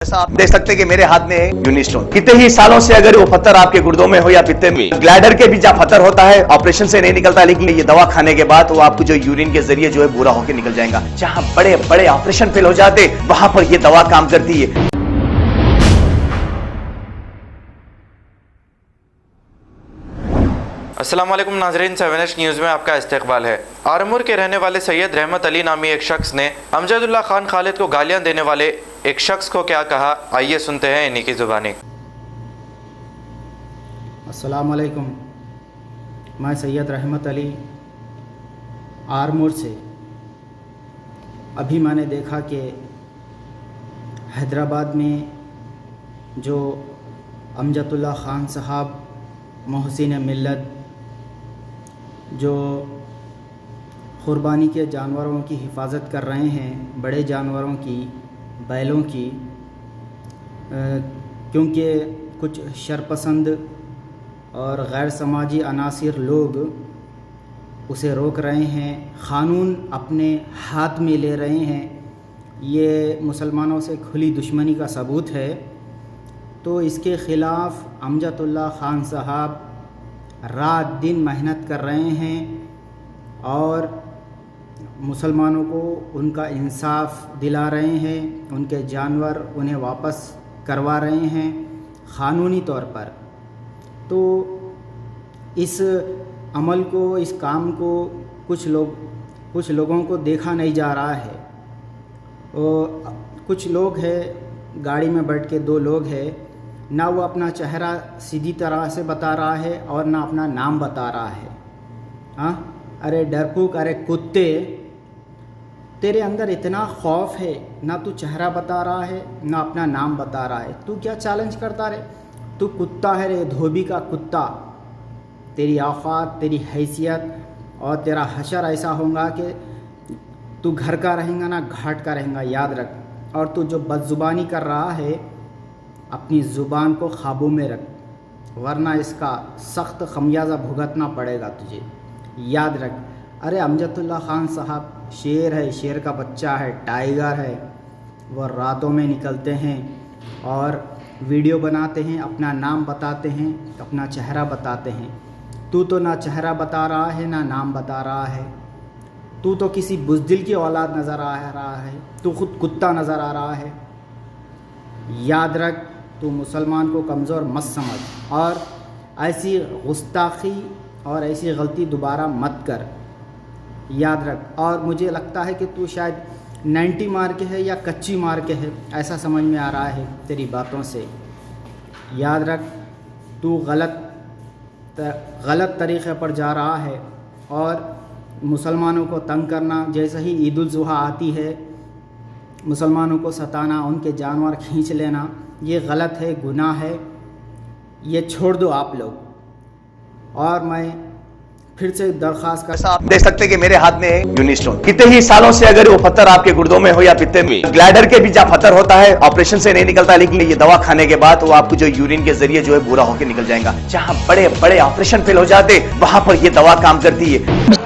जैसा आप देख सकते हैं कि मेरे हाथ में है यूनिस्टोन। कितने ही सालों से अगर वो पत्थर आपके गुर्दों में हो या पित्ते में, ग्लैडर के भी जहाँ पत्थर होता है ऑपरेशन से नहीं निकलता, लेकिन ये दवा खाने के बाद वो आपको जो यूरिन के जरिए जो है पूरा होकर निकल जाएगा। जहाँ बड़े बड़े ऑपरेशन फेल हो जाते वहां पर ये दवा काम करती है। अस्सलाम वालेकुम नाजरीन, 7H न्यूज़ में आपका इस्तकबाल है। आरमूर के रहने वाले सैयद रहमत अली नामी एक शख्स ने अमजदुल्ला खान खालिद को गालियां देने वाले एक शख्स को क्या कहा, आइए सुनते हैं इन्हीं की ज़ुबानी। अस्सलाम वालेकुम, मैं सैयद रहमत अली आरमूर से। अभी मैंने देखा कि हैदराबाद में जो अमजदुल्ला खान साहब मोहसिन मिल्लत जो क़ुरबानी के जानवरों की हिफाजत कर रहे हैं, बड़े जानवरों की, बैलों की, क्योंकि कुछ शरपसंद और गैर समाजी अनासिर लोग उसे रोक रहे हैं, क़ानून अपने हाथ में ले रहे हैं। ये मुसलमानों से खुली दुश्मनी का सबूत है। तो इसके ख़िलाफ़ अमजदुल्ला खान साहब रात दिन मेहनत कर रहे हैं और मुसलमानों को उनका इंसाफ दिला रहे हैं, उनके जानवर उन्हें वापस करवा रहे हैं क़ानूनी तौर पर। तो इस अमल को, इस काम को कुछ लोगों को देखा नहीं जा रहा है। कुछ लोग हैं, गाड़ी में बैठ के 2 लोग हैं, ना वो अपना चेहरा सीधी तरह से बता रहा है और ना अपना नाम बता रहा है। हाँ, अरे डरपूक, अरे कुत्ते, तेरे अंदर इतना खौफ है, ना तू चेहरा बता रहा है ना अपना नाम बता रहा है। तू क्या चैलेंज करता रे? तू कुत्ता है रे, धोबी का कुत्ता। तेरी औकात, तेरी हैसियत और तेरा हशर ऐसा होगा कि तू घर का रहेगा ना घाट का रहेगा, याद रख। और तू जो बदजुबानी कर रहा है, अपनी ज़ुबान को काबू में रख, वरना इसका सख्त खमियाजा भुगतना पड़ेगा तुझे, याद रख। अरे अमजदुल्ला खान साहब शेर है, शेर का बच्चा है, टाइगर है। वो रातों में निकलते हैं और वीडियो बनाते हैं, अपना नाम बताते हैं, अपना चेहरा बताते हैं। तू तो ना चेहरा बता रहा है ना नाम बता रहा है। तू तो किसी बुज़दिल की औलाद नज़र आ रहा है, तू खुद कुत्ता नज़र आ रहा है। याद रख, तू मुसलमान को कमज़ोर मत समझ और ऐसी गुस्ताखी और ऐसी गलती दोबारा मत कर, याद रख। और मुझे लगता है कि तू शायद 90 मार के है या कच्ची मार के है, ऐसा समझ में आ रहा है तेरी बातों से। याद रख, तू गलत तरीक़े पर जा रहा है और मुसलमानों को तंग करना, जैसे ही ईद उल ज़ुहा आती है मुसलमानों को सताना, उनके जानवर खींच लेना, ये गलत है, गुनाह है। ये छोड़ दो आप लोग। और मैं फिर से दरख्वास्त कर, आप देख सकते हैं कि मेरे हाथ में है यूनिस्टोन। कितने ही सालों से अगर वो पत्थर आपके गुर्दों में हो या पित्ते में, ग्लैडर के भी जहाँ पत्थर होता है ऑपरेशन से नहीं निकलता, लेकिन ये दवा खाने के बाद वो आपको जो यूरिन के जरिए जो है पूरा होकर निकल जाएगा। जहाँ बड़े बड़े ऑपरेशन फेल हो जाते वहां पर ये दवा काम करती है।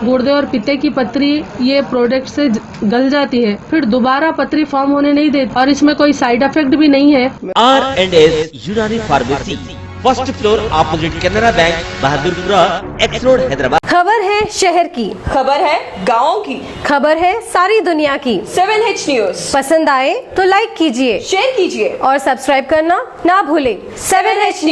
गुर्दे और पित्ते की पथरी ये प्रोडक्ट से गल जाती है, फिर दोबारा पथरी फॉर्म होने नहीं देती और इसमें कोई साइड इफेक्ट भी नहीं है। R&S यूनानी pharmacy, first floor opposite Canara bank, Bahadurpura, x road, Hyderabad. खबर है शहर की, खबर है गाँव की, खबर है सारी दुनिया की। 7H न्यूज़ पसंद आए तो लाइक कीजिए, शेयर कीजिए और सब्सक्राइब करना ना भूलें। 7H news.